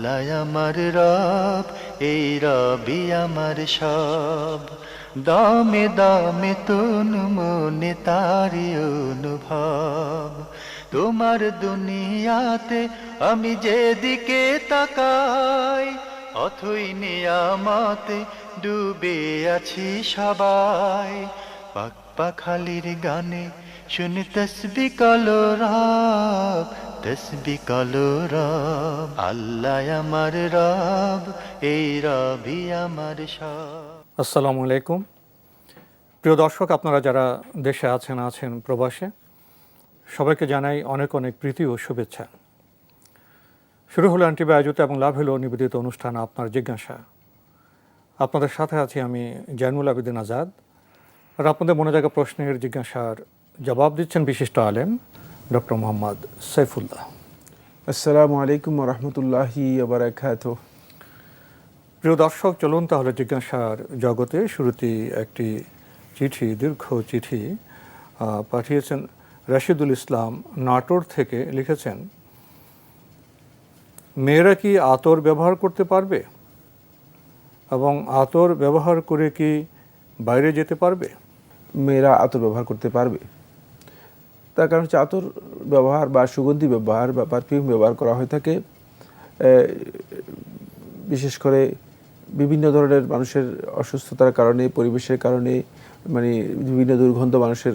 আল্লাহ আমার রব, এই রবি আমার সব। দামে দামে তন মনে তারি অনুভব। তোমার দুনিয়াতে আমি যেদিকে তাকাই, অথই নিয়ামতে ডুবে আছি সবাই। পাক পাখালির গানে শুনি তসবি কলো রব, তসবি কলো রব। আল্লাহ আমার রব, এই রবি আমার সব। আসসালামু আলাইকুম। প্রিয় দর্শক, আপনারা যারা দেশে আছেন প্রবাসে, সবাইকে জানাই অনেক অনেক প্রীতি ও শুভেচ্ছা। শুরু হলো আন্টিবা আয়োজিত এবং লাভ হলো নিবেদিত অনুষ্ঠান আপনার জিজ্ঞাসা। আপনাদের সাথে আছি আমি জাইনুল আবেদিন আজাদ। আর আপনাদের মনে জায়গা প্রশ্নের জিজ্ঞাসার জবাব দিচ্ছেন বিশিষ্ট আলেম ডক্টর মোহাম্মদ সাইফুল্লাহ। আসসালামু আলাইকুম ওয়া রাহমাতুল্লাহি ওয়া বারাকাতুহু। প্রিয় দর্শক, চলুন তাহলে জিজ্ঞাসার জগতে। শুরুতেই একটি চিঠি, দীর্ঘ চিঠি পাঠিয়েছেন রাশিদুল ইসলাম নাটোর থেকে। লিখেছেন, মেয়েরা কি আতর ব্যবহার করতে পারবে এবং আতর ব্যবহার করে কি বাইরে যেতে পারবে? মেয়েরা আতর ব্যবহার করতে পারবে। তার কারণ হচ্ছে আতর ব্যবহার বা সুগন্ধি ব্যবহার বা পারফিউম ব্যবহার করা হয়ে থাকে বিশেষ করে বিভিন্ন ধরনের মানুষের অসুস্থতার কারণে, পরিবেশের কারণে, মানে বিভিন্ন দুর্গন্ধ মানুষের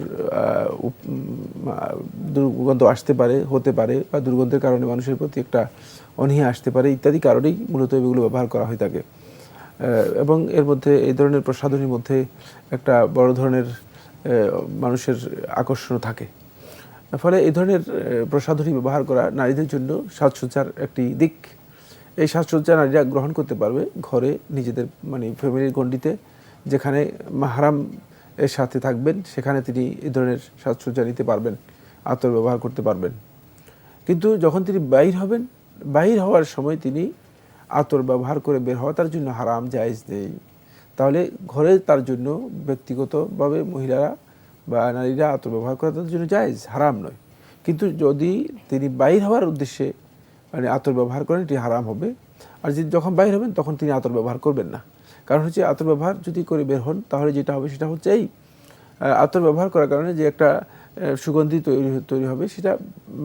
দুর্গন্ধ আসতে পারে, হতে পারে, বা দুর্গন্ধের কারণে মানুষের প্রতি একটা অনীহা আসতে পারে, ইত্যাদি কারণেই মূলত এগুলো ব্যবহার করা হয়ে থাকে। এবং এর মধ্যে এই ধরনের প্রসাধনীর মধ্যে একটা বড় ধরনের মানুষের আকর্ষণ থাকে। ফলে এই ধরনের প্রসাধনী ব্যবহার করা নারীদের জন্য সাজসজ্জার একটি দিক। এই সাজসজ্জা নারীরা গ্রহণ করতে পারবে ঘরে, নিজেদের মানে ফ্যামিলির গণ্ডিতে, যেখানে মাহরাম এর সাথে থাকবেন সেখানে তিনি এই ধরনের সাজসজ্জা নিতে পারবেন, আতর ব্যবহার করতে পারবেন। কিন্তু যখন তিনি বাহির হওয়ার সময় তিনি আতর ব্যবহার করে বের হওয়া তার জন্য হারাম, জায়েজ নেই। তাহলে ঘরে তার জন্য ব্যক্তিগতভাবে মহিলারা বা নারীরা আতর ব্যবহার করা তাদের জন্য জায়েজ, হারাম নয়। কিন্তু যদি তিনি বাইর হওয়ার উদ্দেশ্যে মানে আতর ব্যবহার করেন, এটি হারাম হবে। আর যদি যখন বাইর হবেন তখন তিনি আতর ব্যবহার করবেন না। কারণ হচ্ছে আতর ব্যবহার যদি করে বের হন তাহলে যেটা হবে সেটা হচ্ছে এই আতর ব্যবহার করার কারণে যে একটা সুগন্ধি তৈরি হবে সেটা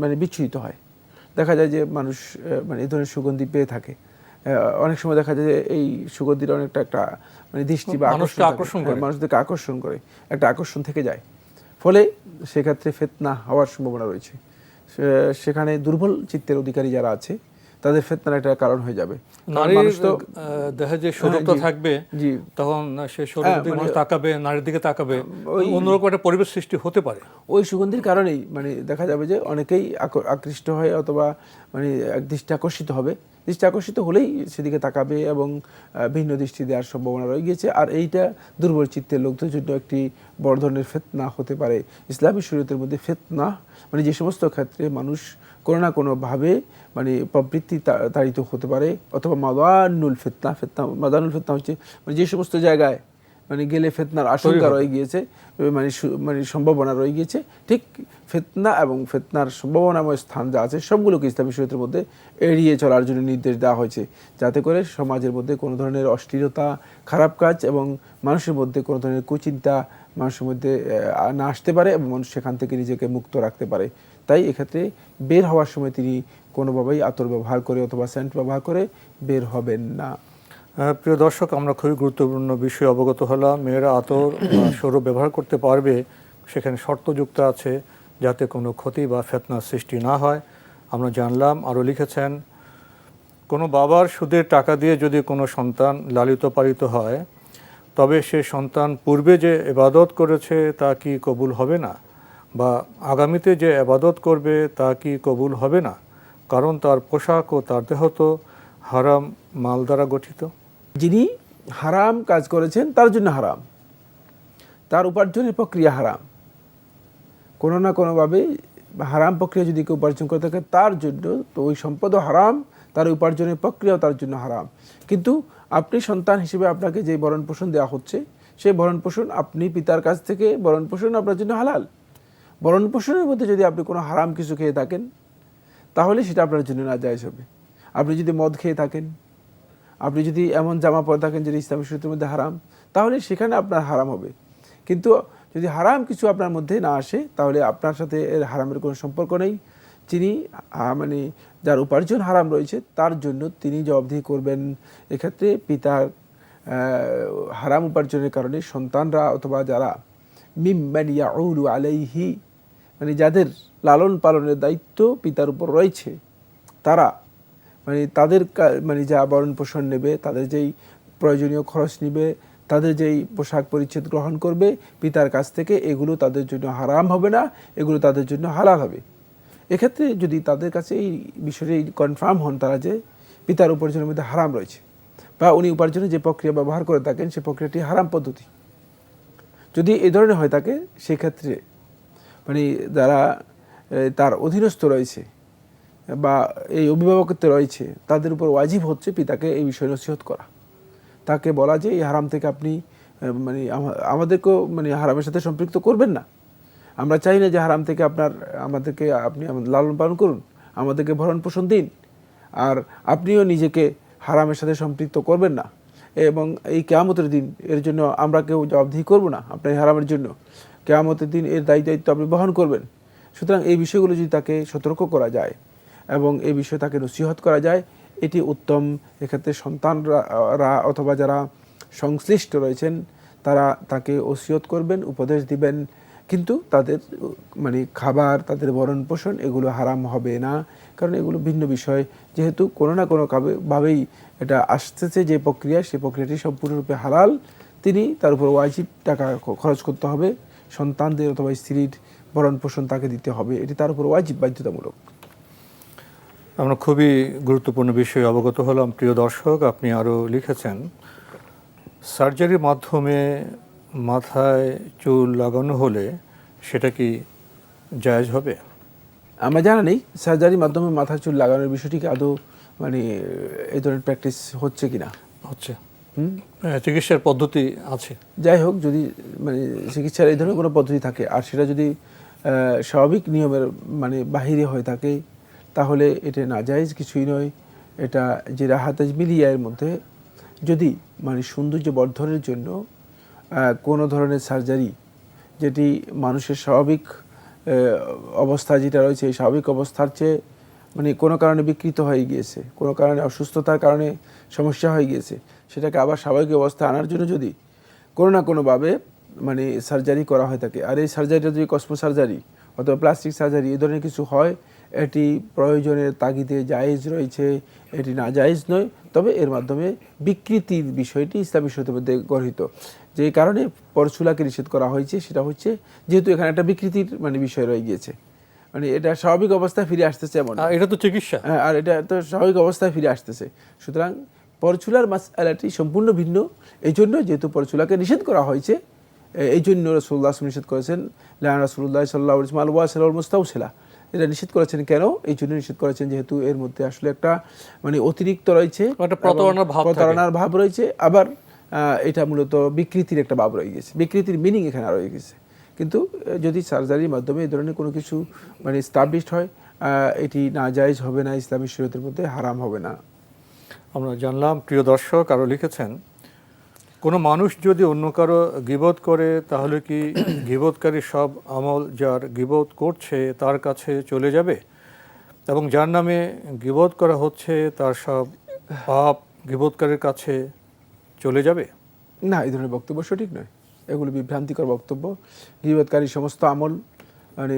মানে বিচ্ছুরিত হয়। দেখা যায় যে মানুষ মানে এই ধরনের সুগন্ধি পেয়ে থাকে। অনেক সময় দেখা যায় যে এই সুগন্ধির অনেকটা একটা মানে দৃষ্টি বা মানুষদেরকে আকর্ষণ করে, একটা আকর্ষণ থেকে যায়। ফলে সেক্ষেত্রে ফিতনা হওয়ার সম্ভাবনা রয়েছে। সেখানে দুর্বল চিত্তের অধিকারী যারা আছে তাদের ফিতনার একটা কারণ হয়ে যাবে। মানুষ তো দেখা যায় সৌরভটা থাকবে, তখন সে সৌরভ তাকাবে, নারীর দিকে তাকাবে, অন্যরকম একটা পরিবেশ সৃষ্টি হতে পারে। ওই সুগন্ধির কারণেই মানে দেখা যাবে যে অনেকেই আকৃষ্ট হয় অথবা মানে দৃষ্টি আকর্ষিত হবে। দৃষ্টি আকর্ষিত হলেই সেদিকে তাকাবে এবং ভিন্ন দৃষ্টি দেওয়ার সম্ভাবনা রয়ে গিয়েছে। আর এইটা দুর্বল চিত্তের লোকদের জন্য একটি বড় ধরনের ফিতনা হতে পারে। ইসলামী শরীয়তের মধ্যে ফিতনা মানে যে সমস্ত ক্ষেত্রে মানুষ কোনো না কোনোভাবে মানে প্রবৃত্তি তাড়িত হতে পারে, অথবা মাদানুল ফিতনা হচ্ছে মানে যে সমস্ত জায়গায় মানে গেলে ফিতনার আশঙ্কা রয়ে গিয়েছে, মানে সম্ভাবনা রয়ে গিয়েছে, ঠিক ফিতনা এবং ফিতনার সম্ভাবনাময় স্থান যা আছে সবগুলোকে ইসলামী শরীয়তের মধ্যে এড়িয়ে চলার জন্য নির্দেশ দেওয়া হয়েছে, যাতে করে সমাজের মধ্যে কোনো ধরনের অশ্লীলতা, খারাপ কাজ এবং মানুষের মধ্যে কোনো ধরনের কুচিন্তা মানুষের মধ্যে না আসতে পারে এবং মানুষ সেখান থেকে নিজেকে মুক্ত রাখতে পারে। তাই এক্ষেত্রে বের হওয়ার সময় তিনি কোনোভাবেই আতর ব্যবহার করে অথবা সেন্ট ব্যবহার করে বের হবেন না। প্রিয় দর্শক, আমরা খুবই গুরুত্বপূর্ণ বিষয়ে অবগত হলাম। মেয়েরা আতর সৌরভ ব্যবহার করতে পারবে, সেখানে শর্তযুক্ত আছে যাতে কোনো ক্ষতি বা ফিতনার সৃষ্টি না হয়, আমরা জানলাম। আরও লিখেছেন, কোনো বাবার সুদের টাকা দিয়ে যদি কোনো সন্তান লালিত পালিত হয়, তবে সে সন্তান পূর্বে যে ইবাদত করেছে তা কি কবুল হবে না, বা আগামীতে যে ইবাদত করবে তা কি কবুল হবে না, কারণ তার পোশাক ও তার দেহ তো হারাম মাল দ্বারা গঠিত? যিনি হারাম কাজ করেছেন তার জন্য হারাম, তার উপার্জনের প্রক্রিয়া হারাম। কোনো না কোনোভাবে হারাম প্রক্রিয়া যদি কেউ উপার্জন করে থাকে তার জন্য তো ওই সম্পদও হারাম, তার উপার্জনের প্রক্রিয়াও তার জন্য হারাম। কিন্তু আপনি সন্তান হিসেবে আপনাকে যে ভরণ পোষণ দেওয়া হচ্ছে, সেই ভরণ পোষণ আপনি পিতার কাছ থেকে ভরণ পোষণ আপনার জন্য হালাল। ভরণ পোষণের মধ্যে যদি আপনি কোনো হারাম কিছু খেয়ে থাকেন তাহলে সেটা আপনার জন্য নাজায়েজ হবে। আপনি যদি মদ খেয়ে থাকেন, আপনি যদি এমন জামা পরে থাকেন যেটা ইসলামী শরীয়তের মধ্যে হারাম, তাহলে সেখানে আপনার হারাম হবে। কিন্তু যদি হারাম কিছু আপনার মধ্যে না আসে, তাহলে আপনার সাথে এর হারামের কোনো সম্পর্ক নেই। যিনি মানে যার উপার্জন হারাম রয়েছে তার জন্য তিনি জবাবদিহি করবেন। এক্ষেত্রে পিতার হারাম উপার্জনের কারণে সন্তানরা অথবা যারা মিম্মান ইয়াউলু আলাইহি, মানে যাদের লালন পালনের দায়িত্ব পিতার উপর রয়েছে, তারা মানে তাদের মানে যা ভরণ পোষণ নেবে, তাদের যেই প্রয়োজনীয় খরচ নেবে, তাদের যেই পোশাক পরিচ্ছদ গ্রহণ করবে পিতার কাছ থেকে, এগুলো তাদের জন্য হারাম হবে না, এগুলো তাদের জন্য হালাল হবে। এক্ষেত্রে যদি তাদের কাছে এই বিষয়টি কনফার্ম হন তারা যে পিতার উপার্জনের মধ্যে হারাম রয়েছে, বা উনি উপার্জনের যে প্রক্রিয়া ব্যবহার করে থাকেন সেই প্রক্রিয়াটি হারাম পদ্ধতি, যদি এই ধরনের হয়ে থাকে, সেক্ষেত্রে মানে যারা তার অধীনস্থ রয়েছে বা এই অভিভাবকত্বে রয়েছে, তাদের উপর ওয়াজিব হচ্ছে পিতাকে এই বিষয়ে নসিহত করা, তাকে বলা যে এই হারাম থেকে আপনি মানে আমাদেরকেও মানে হারামের সাথে সম্পৃক্ত করবেন না। আমরা চাই না যে হারাম থেকে আমাদেরকে আপনি লালন পালন করুন, আমাদেরকে ভরণ পোষণ দিন, আর আপনিও নিজেকে হারামের সাথে সম্পৃক্ত করবেন না, এবং এই কিয়ামতের দিন এর জন্য আমরা কেউ জবাবদিহি করব না আপনার এই হারামের জন্য। কিয়ামতের দিন এর দায়িত্ব আপনি বহন করবেন। সুতরাং এই বিষয়গুলো যদি তাকে সতর্ক করা যায় এবং এই বিষয়ে তাকে নসিহত করা যায়, এটি উত্তম। এক্ষেত্রে সন্তানরা অথবা যারা সংশ্লিষ্ট রয়েছেন তারা তাকে ওসিয়ত করবেন, উপদেশ দিবেন, কিন্তু তাদের মানে খাবার, তাদের ভরণ পোষণ এগুলো হারাম হবে না, কারণ এগুলো ভিন্ন বিষয়। যেহেতু কোনো না কোনো ভাবেই এটা আসতেছে যে প্রক্রিয়া, সেই প্রক্রিয়াটি সম্পূর্ণরূপে হালাল, তিনি তার উপর ওয়াজিব টাকা খরচ করতে হবে, সন্তানদের অথবা স্ত্রীর ভরণ পোষণ তাকে দিতে হবে, এটি তার উপর ওয়াজিব, বাধ্যতামূলক। আমরা খুবই গুরুত্বপূর্ণ বিষয়ে অবগত হলাম। প্রিয় দর্শক, আপনি আরও লিখেছেন, সার্জারির মাধ্যমে মাথায় চুল লাগানো হলে সেটা কি জায়েজ হবে? আমার জানা নেই সার্জারির মাধ্যমে মাথার চুল লাগানোর বিষয়টি কি আদৌ মানে এই ধরনের প্র্যাকটিস হচ্ছে কিনা। হচ্ছে, চিকিৎসার পদ্ধতি আছে। যাই হোক, যদি মানে চিকিৎসার এই ধরনের কোনো পদ্ধতি থাকে আর সেটা যদি স্বাভাবিক নিয়মের মানে বাহিরে হয়ে থাকে, তাহলে এটা নাজায়েজ কিছুই নয়। এটা যে রাহাতাজ মিলিয়ার মধ্যে যদি মানে সৌন্দর্য বর্ধনের জন্য কোনো ধরনের সার্জারি, যেটি মানুষের স্বাভাবিক অবস্থা যেটা রয়েছে এই স্বাভাবিক অবস্থার চেয়ে মানে কোনো কারণে বিকৃত হয়ে গিয়েছে, কোনো কারণে অসুস্থতার কারণে সমস্যা হয়ে গিয়েছে, সেটাকে আবার স্বাভাবিক অবস্থা আনার জন্য যদি কোনো না কোনোভাবে মানে সার্জারি করা হয়ে থাকে, আর এই সার্জারিটা যদি কসমো সার্জারি অথবা প্লাস্টিক সার্জারি এই ধরনের কিছু হয়, এটি প্রয়োজনের তাগিদে জায়েজ রয়েছে, এটি না জায়েজ নয়। তবে এর মাধ্যমে বিকৃতির বিষয়টি ইসলামী শরীয়তের মধ্যে গর্হিত। যে কারণে পরচুলাকে নিষেধ করা হয়েছে সেটা হচ্ছে যেহেতু এখানে একটা বিকৃতির মানে বিষয় রয়ে গিয়েছে, মানে এটা স্বাভাবিক অবস্থায় ফিরে আসতেছে এমন, এটা তো চিকিৎসা, আর এটা তো স্বাভাবিক অবস্থায় ফিরে আসতেছে। সুতরাং পরচুলার মাসআলাটি সম্পূর্ণ ভিন্ন। এই জন্য যেহেতু পরচুলাকে নিষেধ করা হয়েছে, এই জন্য রাসূলুল্লাহ নিষেধ করেছেন, লা'আনা রাসূলুল্লাহ সাল্লাল্লাহু আলাইহি ওয়াসাল্লাম ওয়াসিলা ওয়াল মুস্তাওসিলা। এটা নিষেধ করেছেন কেন? এই জন্য নিষেধ করেছেন যেহেতু এর মধ্যে আসলে একটা মানে অতিরিক্ত রয়েছে, প্রতারণার ভাব রয়েছে, আবার এটা মূলত বিকৃতির একটা ভাব রয়ে গেছে, বিকৃতির মিনিং এখানে রয়ে গেছে। কিন্তু যদি সার্জারির মাধ্যমে এই ধরনের কোনো কিছু মানে স্টাবলিশড হয়, এটি নাজায়েজ হবে না, ইসলামী শরীয়তের মধ্যে হারাম হবে না। আমরা জানলাম। প্রিয় দর্শক আরও লিখেছেন, কোনো মানুষ যদি অন্য কারো গীবত করে তাহলে কি গীবতকারী সব আমল যার গীবত করছে তার কাছে চলে যাবে, এবং যার নামে গীবত করা হচ্ছে তার সব পাপ গীবতকারীর কাছে চলে যাবে? না, এই ধরনের বক্তব্য সঠিক নয়, এগুলো বিভ্রান্তিকর বক্তব্য। গীবতকারী সমস্ত আমল মানে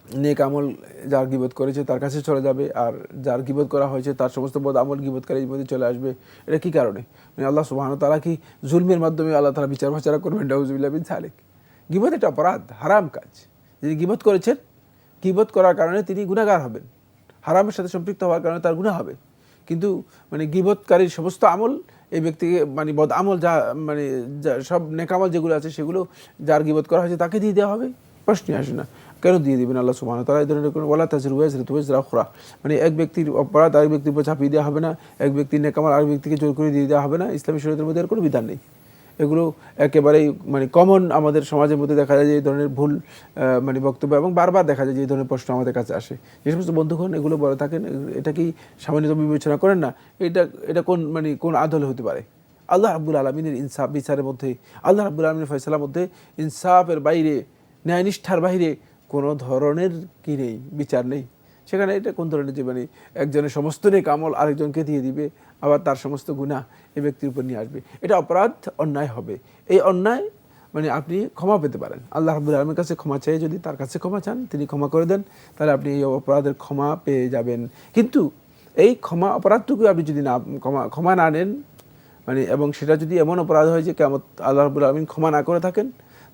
নেক আমল যার গীবত করেছে তার কাছে চলে যাবে, আর যার গীবত করা হয়েছে তার সমস্ত বদ আমল গীবতকারীর মধ্যে চলে আসবে। এটা কি কারণে? মানে আল্লাহ সুবহানাহু ওয়া তাআলা কি জুলমের মাধ্যমে আল্লাহ তাআলা বিচার ভাচারা করবেন? নাউযুবিল্লাহ মিন যালিক। গীবত একটা অপরাধ, হারাম কাজ। যিনি গীবত করেছেন, গীবত করার কারণে তিনি গুনাহগার হবেন, হারামের সাথে সম্পৃক্ত হওয়ার কারণে তার গুনাহ হবে। কিন্তু মানে গীবতকারীর সমস্ত আমল এই ব্যক্তিকে মানে বদ আমল যা মানে সব নেক আমল যেগুলো আছে সেগুলো যার গীবত করা হয়েছে তাকে দিয়ে দেওয়া হবে, প্রশ্নই আসে না। কেন দিয়ে দিবেন? আল্লাহ সুবহানাহু ওয়া তাআলা এই ধরনের কোনো ওয়ালা তাজিরু ওয়াজিরাতুন ওয়িজরা উখরা, মানে এক ব্যক্তির অপরাধ আরেক ব্যক্তির উপর চাপিয়ে দেওয়া হবে না, এক ব্যক্তির নেক আমল আরেক ব্যক্তিকে জোর করে দিয়ে দেওয়া হবে না। ইসলামী শরীয়তের মধ্যে এর কোনো বিধান নেই। এগুলো একেবারেই মানে কমন আমাদের সমাজের মধ্যে দেখা যায় যে এই ধরনের ভুল মানে বক্তব্য, এবং বারবার দেখা যায় যে এই ধরনের প্রশ্ন আমাদের কাছে আসে। যে সমস্ত বন্ধুগণ এগুলো বলে থাকেন, এটা কি সামান্যতম বিবেচনা করেন না? এটা কোন আদলে হতে পারে? আল্লাহ রাব্বুল আলামিনের ইনসাফ বিচারের মধ্যে, আল্লাহ রাব্বুল আলামিনের ফয়সালার মধ্যে ইনসাফের বাইরে, ন্যায়নিষ্ঠার বাইরে কোনো ধরনের কি নেই, বিচার নেই। সেখানে এটা কোন ধরনের যে একজনের সমস্ত নেক আমল আরেকজনকে দিয়ে দিবে, আবার তার সমস্ত গুনাহ এই ব্যক্তির উপর নিয়ে আসবে, এটা অপরাধ, অন্যায় হবে। এই অন্যায় আপনি ক্ষমা পেতে পারেন আল্লাহ রাব্বুল আলামিনের কাছে। ক্ষমা চাই, যদি তার কাছে ক্ষমা চান, তিনি ক্ষমা করে দেন, তাহলে আপনি এই অপরাধের ক্ষমা পেয়ে যাবেন। কিন্তু এই অপরাধটুকু আপনি যদি ক্ষমা না নেন, এবং সেটা যদি এমন অপরাধ হয় যে কিয়ামত আল্লাহ রাব্বুল আলামিন ক্ষমা না করে থাকেন,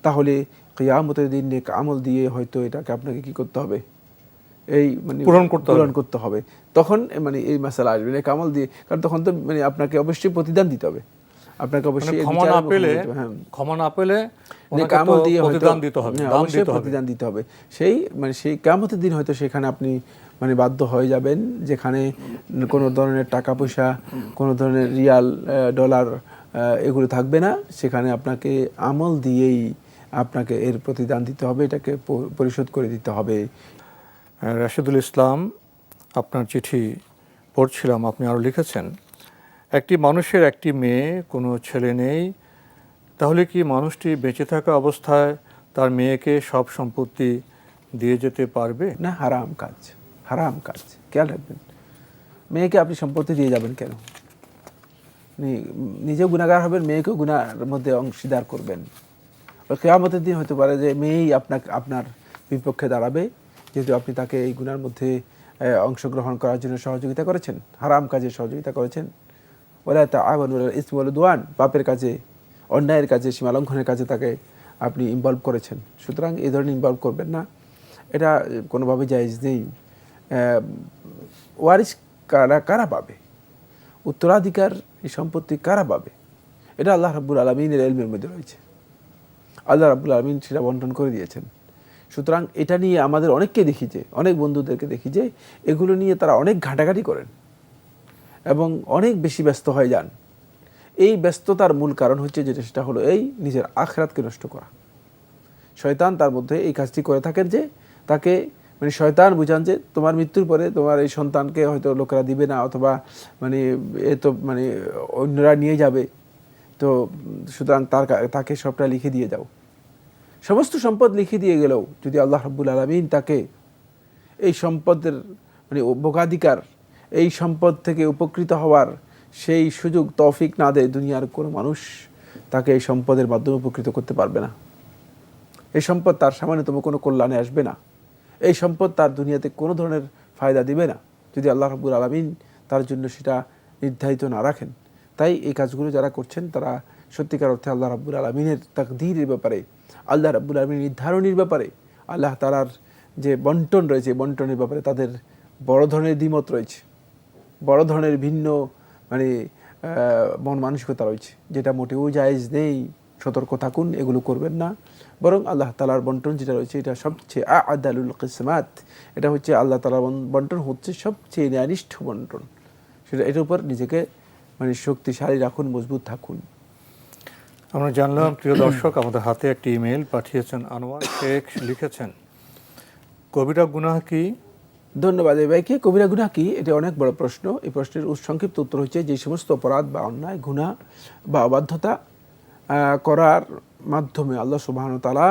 তাহলে কিয়ামতের দিন নেক আমল দিয়ে হয়তো এটাকে আপনাকে কি করতে হবে, এই পূরণ করতে হবে। তখন এই মাসালা আসবে নেক আমল দিয়ে, কারণ তখন তো আপনাকে অবশ্যই প্রতিদান দিতে হবে। আপনাকে অবশ্যই ক্ষমা না পেলে নেক আমল দিয়ে প্রতিদান দিতে হবে, অবশ্যই প্রতিদান দিতে হবে। সেই সেই কিয়ামতের দিন হয়তো সেখানে আপনি বাধ্য হয়ে যাবেন, যেখানে কোনো ধরনের টাকা পয়সা, কোনো ধরনের রিয়াল, ডলার এগুলো থাকবে না। সেখানে আপনাকে আমল দিয়েই আপনাকে এর প্রতিদান দিতে হবে, এটাকে পরিশোধ করে দিতে হবে। রাশিদুল ইসলাম, আপনার চিঠি পড়ছিলাম, আপনি আরও লিখেছেন, একটি মানুষের একটি মেয়ে, কোনো ছেলে নেই, তাহলে কি মানুষটি বেঁচে থাকা অবস্থায় তার মেয়েকে সব সম্পত্তি দিয়ে যেতে পারবে? না, হারাম কাজ, হারাম কাজ। খেয়াল রাখবেন, মেয়েকে আপনি সম্পত্তি দিয়ে যাবেন কেন? নিজেও গুনাহগার হবেন, মেয়েকেও গুনাহের মধ্যে অংশীদার করবেন। কিয়ামতের দিন হতে পারে যে মেয়েই আপনার বিপক্ষে দাঁড়াবে, যেহেতু আপনি তাকে এই গুনার মধ্যে অংশগ্রহণ করার জন্য সহযোগিতা করেছেন, হারাম কাজে সহযোগিতা করেছেন। ওয়ালা তাআওয়ানু আলাল ইসমি ওয়াল উদওয়ান, পাপের কাজে, অন্যায়ের কাজে, সীমা লঙ্ঘনের কাজে তাকে আপনি ইনভলভ করেছেন। সুতরাং এই ধরনের ইনভলভ করবেন না, এটা কোনোভাবে জায়েজ নেই। ওয়ারিস কারা পাবে, উত্তরাধিকার এই সম্পত্তি কারা পাবে, এটা আল্লাহ রাব্বুল আলামিনের ইলমের মধ্যে রয়েছে। আল্লাহ রাব্বুল আলামিন সেটা বন্টন করে দিয়েছেন। সুতরাং এটা নিয়ে আমাদের অনেককে দেখি, যে অনেক বন্ধুদেরকে দেখি যে এগুলো নিয়ে তারা অনেক ঘাঁটাঘাঁটি করেন এবং অনেক বেশি ব্যস্ত হয়ে যান। এই ব্যস্ততার মূল কারণ হচ্ছে যেটা, সেটা হলো এই নিজের আখিরাতকে নষ্ট করা। শয়তান তার মধ্যে এই কাজটি করে থাকেন যে তাকে শয়তান বুঝান যে তোমার মৃত্যুর পরে তোমার এই সন্তানকে হয়তো লোকেরা দিবে না, অথবা এ তো অন্যরা নিয়ে যাবে, তো সুতরাং তাকে সবটা লিখে দিয়ে যাও। সমস্ত সম্পদ লিখে দিয়ে গেলেও যদি আল্লাহ রাব্বুল আলামিন তাকে এই সম্পদের ভোগাধিকার, এই সম্পদ থেকে উপকৃত হওয়ার সেই সুযোগ তৌফিক না দেয়, দুনিয়ার কোনো মানুষ তাকে এই সম্পদের মাধ্যমে উপকৃত করতে পারবে না। এই সম্পদ তার সামান্যতম কোনো কল্যাণে আসবে না, এই সম্পদ তার দুনিয়াতে কোনো ধরনের ফায়দা দিবে না, যদি আল্লাহ রাব্বুল আলামিন তার জন্য সেটা নির্ধারিত না রাখেন। তাই এই কাজগুলো যারা করছেন, তারা সত্যিকার অর্থে আল্লাহ রাব্বুল আলামিনের তাকদীরের ব্যাপারে, আল্লাহ রাব্বুল আলামিনের নির্ধারণের ব্যাপারে, আল্লাহ তাআলার যে বন্টন রয়েছে, বন্টনের ব্যাপারে তাদের বড় ধরনের দ্বিমত রয়েছে, বড় ধরনের ভিন্ন মন মানসিকতা রয়েছে, যেটা মোটেও জায়েজ নেই। সতর্ক থাকুন, এগুলো করবেন না। বরং আল্লাহ তাআলার বন্টন যেটা রয়েছে, এটা সবচেয়ে আ'দালুল কিসমাত, এটা হচ্ছে আল্লাহ তাআলার বন্টন হচ্ছে সবচেয়ে ন্যায়নিষ্ঠ বন্টন। এটার উপর নিজেকে শক্তিশালী রাখুন, মজবুত থাকুন। আমরা জানলাম, প্রিয় দর্শক, আমাদের হাতে একটি ইমেল পাঠিয়েছেন আনোয়ার শেখ, লিখেছেন, কবিরা গুনাহ কি? ধন্যবাদ এই ভাইকে। কবিরা গুনাহ কি, এটা অনেক বড় প্রশ্ন। এই প্রশ্নের সংক্ষিপ্ত উত্তর হচ্ছে, যে সমস্ত অপরাধ বা অন্যায়, গুনাহ বা অবাধ্যতা করার মাধ্যমে আল্লাহ সুবহানাহু ওয়া তাআলা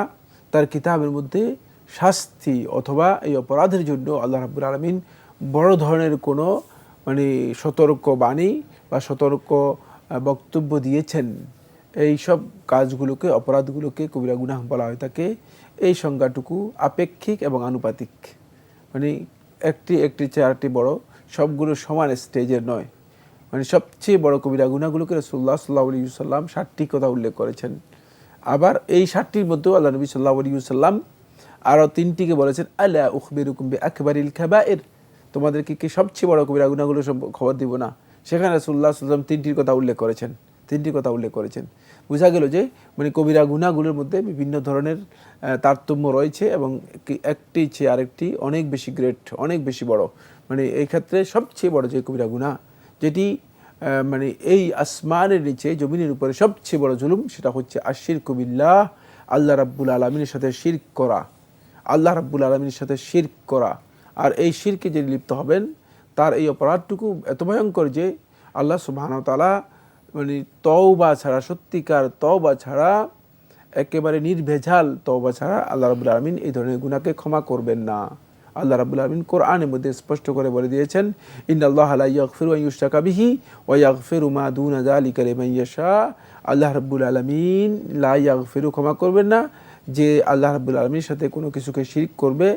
তার কিতাবের মধ্যে শাস্তি, অথবা এই অপরাধের জন্য আল্লাহ রাব্বুল আলামিন বড় ধরনের কোনো সতর্ক বাণী বা সতর্ক বক্তব্য দিয়েছেন, এই সব কাজগুলোকে, অপরাধগুলোকে কবিরা গুনাহ বলা হয় থাকে। এই সংজ্ঞাটুকু আপেক্ষিক এবং আনুপাতিক, একটি চেয়ে আরেকটি বড়, সবগুলো সমান স্টেজের নয়। সবচেয়ে বড় কবিরা গুনাহগুলোকে রাসূলুল্লাহ সাল্লাল্লাহু আলাইহি ওয়াসাল্লাম 60টি কথা উল্লেখ করেছেন। আবার এই 60টির মধ্যেও আল্লাহ নবী সাল্লাল্লাহু আলাইহি ওয়াসাল্লাম আরও 3টিকে বলেছেন, আলা উখবিরুকুম বিআকবারিল কাবাইর, তোমাদেরকে কি সবচেয়ে বড় কবিরা গুনাহগুলো খবর দিব না? সেখানে রাসূলুল্লাহ সাল্লাল্লাহু আলাইহি ওয়াসাল্লাম 3টির কথা উল্লেখ করেছেন। বোঝা গেল যে কবিরা গুনাহগুলোর মধ্যে বিভিন্ন ধরনের তারতম্য রয়েছে, এবং একটি চেয়ে আরেকটি অনেক বেশি গ্রেট, অনেক বেশি বড়। এই ক্ষেত্রে সবচেয়ে বড় যে কবিরা গুনাহ, যেটি মানে এই আসমানের নিচে জমিনের উপরে সবচেয়ে বড় জুলুম সেটা হচ্ছে আশিরকু বিল্লাহ, আল্লাহ রাব্বুল আলামিনের সাথে শিরক করা, আল্লাহ রাব্বুল আলামিনের সাথে শিরক করা। আর এই শিরকে যিনি লিপ্ত হবেন তার এই অপরাধটুকু এত ভয়ঙ্কর যে আল্লাহ সুবহানাহু ওয়া তাআলা মানে তওবা ছাড়া, সত্যিকার তওবা ছাড়া, একেবারে নির্ভেজাল তওবা ছাড়া আল্লাহ রাব্বুল আলামিন এই ধরনের গুনাহকে ক্ষমা করবেন না। আল্লাহ রাব্বুল আলামিন কোরআনের মধ্যে স্পষ্ট করে বলে দিয়েছেন, ইন্নাল্লাহা লা ইয়াগফিরু আন ইউশরাকা বিহি ওয়া ইয়াগফিরু মা দুনা যালিকা লিমান ইয়াশা। আল্লাহ রাব্বুল আলামিন লা ইয়াগফিরু, ক্ষমা করবেন না, যে আল্লাহ রাব্বুল আলামিনের সাথে কোনো কিছুকে শিরক করবে,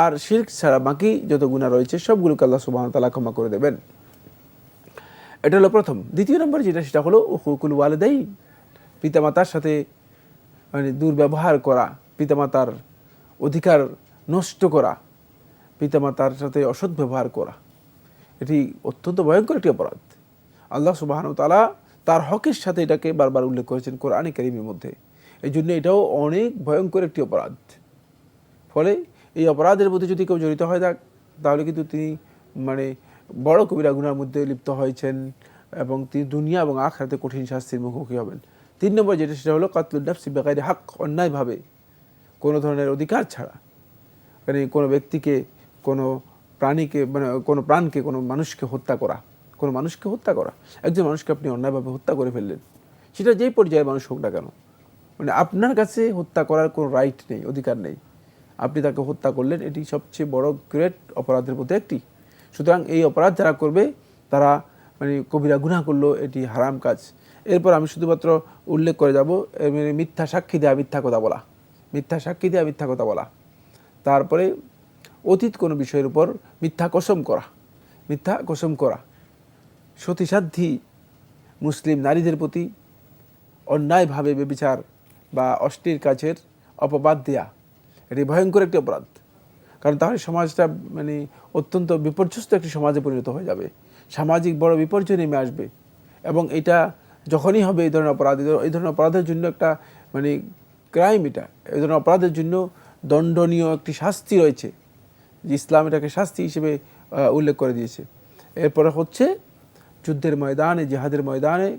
আর শিরক ছাড়া বাকি যত গুনাহ রয়েছে সবগুলোকে আল্লাহ সুবহানাহু ওয়া তাআলা ক্ষমা করে দেবেন। এটা হলো প্রথম। দ্বিতীয় নম্বর যেটা, সেটা হলো হুকুকুল ওয়ালিদাইন, পিতামাতার সাথে মানে দুর্ব্যবহার করা, পিতামাতার অধিকার নষ্ট করা, পিতামাতার সাথে অসৎ ব্যবহার করা, এটি অত্যন্ত ভয়ঙ্কর একটি অপরাধ। আল্লাহ সুবহানাহু ওয়া তাআলা তার হকের সাথে এটাকে বারবার উল্লেখ করেছেন কোরআনে কারীমের মধ্যে। এই জন্য এটাও অনেক ভয়ঙ্কর একটি অপরাধ। ফলে এই অপরাধের মধ্যে যদি কেউ জড়িত হয় তাহলে কিন্তু তিনি মানে বড় কবিরা গুনার মধ্যে লিপ্ত হয়েছেন এবং তিনি দুনিয়া এবং আখিরাতে কঠিন শাস্তির মুখোমুখি হবেন। 3 নম্বর যেটা, সেটা হলো কাতলুন নাফসি বিগাইরি হক, অন্যায়ভাবে কোনো ধরনের অধিকার ছাড়া মানে কোনো ব্যক্তিকে, কোনো প্রাণীকে, মানে কোনো প্রাণকে, কোনো মানুষকে হত্যা করা, কোনো মানুষকে হত্যা করা। একজন মানুষকে আপনি অন্যায়ভাবে হত্যা করে ফেললেন, সেটা যেই পর্যায়ে মানুষ হোক না কেন, মানে আপনার কাছে হত্যা করার কোনো রাইট নেই, অধিকার নেই, আপনি তাকে হত্যা করলেন, এটি সবচেয়ে বড় গ্রেট অপরাধের মধ্যে একটি। সুতরাং এই অপরাধ যারা করবে তারা মানে কবিরা গুনাহ করলো, এটি হারাম কাজ। এরপর আমি শুধুমাত্র উল্লেখ করে যাব মিথ্যা সাক্ষী দেওয়া, মিথ্যা কথা বলা, মিথ্যা সাক্ষী দেওয়া, মিথ্যা কথা বলা। তারপরে অতীত কোনো বিষয়ের উপর মিথ্যা কসম করা, মিথ্যা কসম করা। সতীসাধ্যী মুসলিম নারীদের প্রতি অন্যায়ভাবে ব্যভিচার বা অশ্লীল কাজের অপবাদ দেয়া, এটি ভয়ঙ্কর একটি অপরাধ। কারণ তাহলে সমাজটা মানে অত্যন্ত বিপর্যস্ত একটি সমাজে পরিণত হয়ে যাবে, সামাজিক বড় বিপর্যয় নেমে আসবে। এবং এটা যখনই হবে এই ধরনের অপরাধ, এই ধরনের অপরাধের জন্য একটা মানে ক্রাইম, এটা এই ধরনের অপরাধের জন্য দণ্ডনীয় একটি শাস্তি রয়েছে, যে ইসলাম এটাকে শাস্তি হিসেবে উল্লেখ করে দিয়েছে। এরপরে হচ্ছে যুদ্ধের ময়দানে, জিহাদের ময়দানে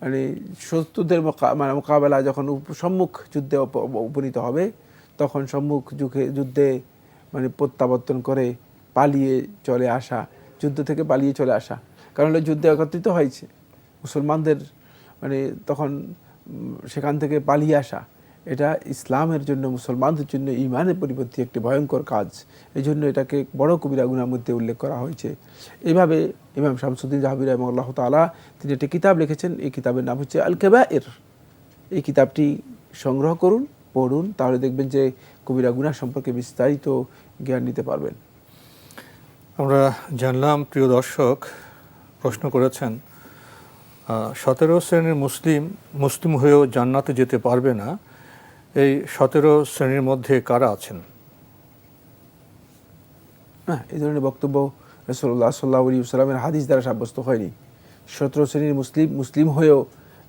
মানে শত্রুদের মোকাবেলা যখন সম্মুখ যুদ্ধে উপনীত হবে, তখন সম্মুখ যুদ্ধে মানে প্রত্যাবর্তন করে পালিয়ে চলে আসা, যুদ্ধ থেকে পালিয়ে চলে আসা। কারণ যুদ্ধে একত্রিত হয়েছে মুসলমানদের, মানে তখন সেখান থেকে পালিয়ে আসা, এটা ইসলামের জন্য, মুসলমানদের জন্য ঈমানের পরিপন্থী একটি ভয়ঙ্কর কাজ। এই জন্য এটাকে বড় কবিরা গুনার মধ্যে উল্লেখ করা হয়েছে। এইভাবে ইমাম শামসুদ্দিন জাহাবী রাহিমাহুল্লাহ তাআলা তিনি একটি কিতাব লিখেছেন, এই কিতাবের নাম হচ্ছে আল কাবায়ের। এই কিতাবটি সংগ্রহ করুন, পড়ুন, তাহলে দেখবেন যে কবিরা গুনাহ সম্পর্কে বিস্তারিত জ্ঞান নিতে পারবেন। আমরা জানলাম, প্রিয় দর্শক প্রশ্ন করেছেন 17 শ্রেণীর মুসলিম হয়েও জান্নাতে যেতে পারবে না, এই 17 শ্রেণীর মধ্যে কারা আছেন? হ্যাঁ, এই ধরনের বক্তব্য রাসূলুল্লাহ সাল্লাল্লাহু আলাইহি ওয়াসাল্লামের হাদিস দ্বারা সাব্যস্ত হয়নি। 17 শ্রেণীর মুসলিম হয়েও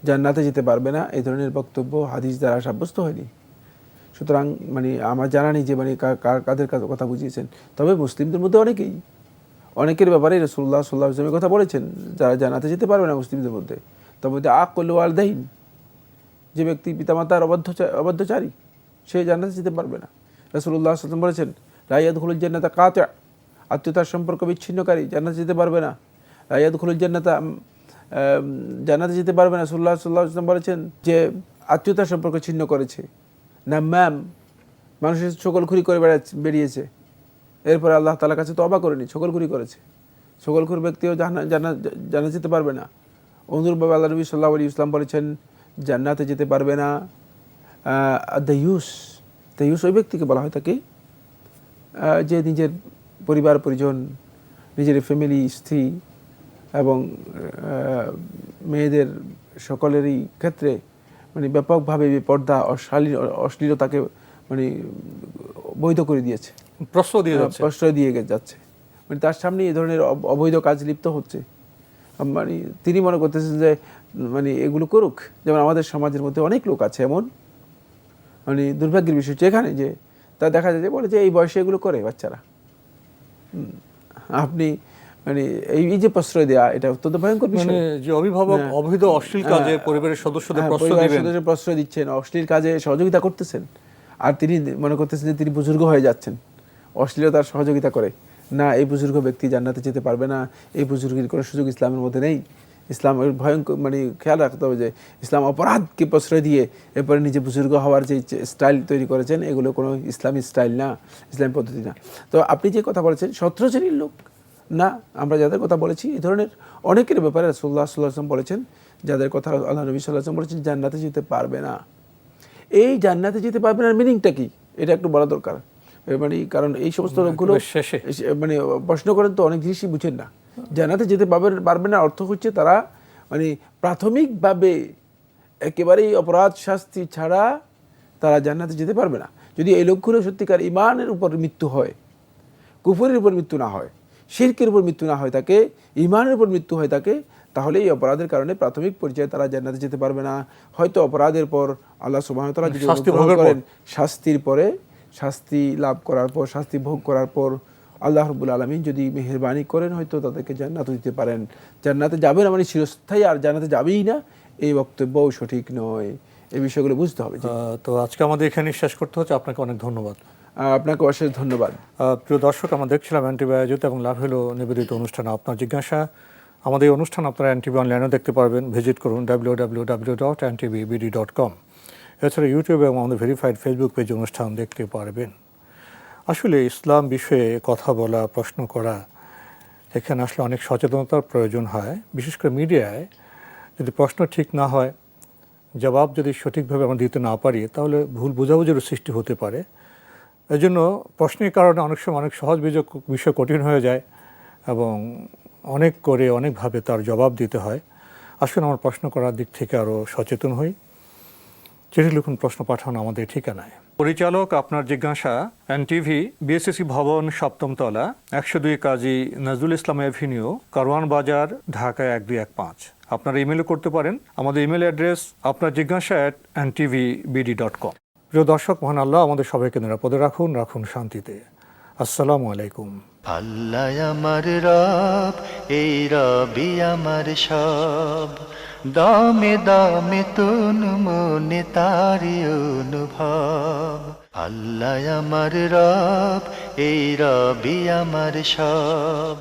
জান্নাতে যেতে পারবে না, এই ধরনের বক্তব্য হাদিস দ্বারা সাব্যস্ত হয়নি। সুতরাং মানে আমার জানা নেই যে মানে কাদের কথা বুঝিয়েছেন। তবে মুসলিমদের মধ্যে অনেকের ব্যাপারে রাসূলুল্লাহ সাল্লাল্লাহু আলাইহি ওয়াসাল্লাম কথা বলেছেন যারা জান্নাতে যেতে পারবে না মুসলিমদের মধ্যে। তবে আকুল ওয়ালিদাইন, যে ব্যক্তি পিতামাতার অবাধ্যচারী, সে জান্নাতে যেতে পারবে না। রাসূলুল্লাহ সাল্লাল্লাহু আলাইহি ওয়াসাল্লাম বলেছেন, লা ইয়াদখুলুল জান্নাতা কাতি', আত্মীয়তার সম্পর্ক বিচ্ছিন্নকারী জান্নাতে যেতে পারবে না। লা ইয়াদখুলুল জান্নাতা, জান্নাতে যেতে পারবে না। রাসূলুল্লাহ সাল্লাল্লাহু আলাইহি ওয়াসাল্লাম বলেছেন যে আত্মীয়তার সম্পর্ক ছিন্ন করেছে, নাম্মাম, মানুষের সকলখুরি করে বেরিয়েছে, এরপরে আল্লাহ তাআলার কাছে তওবা করেনি, সকলখুরি করেছে, সকলখুর ব্যক্তিও জান্নাতে যেতে পারবে না। অনুরূপভাবে আল্লাহ নবী সাল্লাল্লাহু আলাইহি ওয়াসাল্লাম বলেছেন জান্নাতে যেতে পারবে না দায়ুস, ওই ব্যক্তিকে বলা হয় থাকে যে নিজের পরিবার পরিজন, নিজের ফ্যামিলি, স্ত্রী এবং মেয়েদের সকলেরই ক্ষেত্রে মানে ব্যাপকভাবে বেপর্দা, অশ্লীলতাকে মানে বৈধ করে দিয়েছে, প্রশ্রয় দিয়ে যাচ্ছে। মানে তার সামনে এই ধরনের অবৈধ কাজ লিপ্ত হচ্ছে। মানে তিনি মনে করতেছেন যে মানে এগুলো করুক। যেমন আমাদের সমাজের মধ্যে অনেক লোক আছে এমন, মানে দুর্ভাগ্যের বিষয় হচ্ছে এখানে যে তা দেখা যায় যে বলে যে এই বয়সে এগুলো করে বাচ্চারা। আপনি মানে এই যে প্রশ্রয় দেওয়া, এটা অত্যন্ত ভয়ঙ্কর বিষয়। মানে যে অভিভাবক অবৈধ অশ্লীল কাজে পরিবারের সদস্যদের প্রশ্রয় পরিবারের দিবেন, সদস্যদের প্রশ্রয় দিচ্ছেন, অশ্লীল কাজে সহযোগিতা করতেছেন, আর তিনি মনে করতেছেন যে তিনি বুজুর্গ হয়ে যাচ্ছেন, অশ্লীলতার সহযোগিতা করে। না, এই বুজুর্গ ব্যক্তি জান্নাতে যেতে পারবে না, এই বুজুর্গের কোনো সুযোগ ইসলামের মধ্যে নেই। ইসলামের ভয়ঙ্কর মানে খেয়াল রাখতে হবে যে ইসলাম অপরাধকে প্রশ্রয় দিয়ে এরপরে নিজে বুজুর্গ হওয়ার যে স্টাইল তৈরি করেছেন, এগুলো কোনো ইসলামী স্টাইল না, ইসলামী পদ্ধতি না। তো আপনি যে কথা বলেছেন 17 শ্রেণীর লোক না, আমরা যাদের কথা বলেছি এই ধরনের অনেকের ব্যাপারে রাসূলুল্লাহ সাল্লাল্লাহু আলাইহি ওয়াসাল্লাম বলেছেন, যাদের কথা আল্লাহ নবী সাল্লাল্লাহু আলাইহি ওয়াসাল্লাম বলেছেন জান্নাতে যেতে পারবে না। এই জান্নাতে যেতে পারবে না মিনিংটা কি, এটা একটু বলা দরকার। মানে কারণ এই সমস্ত লোকগুলো শেষে মানে প্রশ্ন করেন তো অনেক জিনিসই বুঝেন না। জান্নাতে যেতে পারবে না অর্থ হচ্ছে তারা মানে প্রাথমিকভাবে একেবারেই অপরাধ শাস্তি ছাড়া তারা জান্নাতে যেতে পারবে না। যদি এই লোকগুলো সত্যিকার ইমানের উপর মৃত্যু হয়, কুফরের উপর মৃত্যু না হয়, শিরকের উপর মৃত্যু না হয় থাকে, ইমানের উপর মৃত্যু হয় থাকে, তাহলে এই অপরাধের কারণে প্রাথমিক পর্যায়ে তারা জান্নাতে যেতে পারবে না। হয়তো অপরাধের পর আল্লাহ সুবহানাহু ওয়া তাআলা যদি অনুগ্রহ করেন, শাস্তির পরে শাস্তি লাভ করার পর, শাস্তি ভোগ করার পর আল্লাহ রাব্বুল আলামিন যদি মেহেরবানি করেন হয়তো তাদেরকে জান্নাতে দিতে পারেন। জান্নাতে যাবে না মানে চিরস্থায়ী আর জান্নাতে যাবেই না, এই বক্তব্যও সঠিক নয়। এই বিষয়গুলো বুঝতে হবে। তো আজকে আমাদের এখানে শেষ করতে হচ্ছে। আপনাকে অনেক ধন্যবাদ। আপনাকে অশেষ ধন্যবাদ। প্রিয় দর্শক, আমরা দেখছিলাম এনটিভি আয়োজিত এবং লাভ হলো নিবেদিত অনুষ্ঠান আপনার জিজ্ঞাসা। আমাদের এই অনুষ্ঠান আপনারা এনটিভি অনলাইনেও দেখতে পারবেন, ভিজিট করুন www.ntvbd.com। এছাড়া ইউটিউবে এবং আমাদের ভেরিফাইড ফেসবুক পেজে অনুষ্ঠান দেখতে পারবেন। আসলে ইসলাম বিষয়ে কথা বলা, প্রশ্ন করা, এখানে আসলে অনেক সচেতনতার প্রয়োজন হয়। বিশেষ করে মিডিয়ায় যদি প্রশ্ন ঠিক না হয়, জবাব যদি সঠিকভাবে আমরা দিতে না পারি, তাহলে ভুল বোঝাবুঝির সৃষ্টি হতে পারে। এজন্য প্রশ্নের কারণে অনেক সময় অনেক সহজ বিষয় কঠিন হয়ে যায় এবং অনেক করে অনেকভাবে তার জবাব দিতে হয়। আসলে আমার প্রশ্ন করার দিক থেকে আরও সচেতন হই। চিঠি লিখুন, প্রশ্ন পাঠান আমাদের ঠিকানায়। পরিচালক আপনার জিজ্ঞাসা, এনটিভি, বিএসসি ভবন, 7ম তলা, 102 কাজী নজরুল ইসলাম এভিনিউ, কারওয়ান বাজার, ঢাকা 1215। আপনারা ইমেলও করতে পারেন। আমাদের ইমেল অ্যাড্রেস আপনার জিজ্ঞাসা @ntvbd.com। প্রিয় দর্শক, মহান আল্লাহ আমাদের সবাইকে নিরাপদে রাখুন, রাখুন শান্তিতে। আসসালামু আলাইকুম। আল্লাহ আমার রব, এই রবি আমার সব, দামে দামে তুন মনে তারি অনুভব। আল্লাহ আমার রব, এই রবি আমার সব।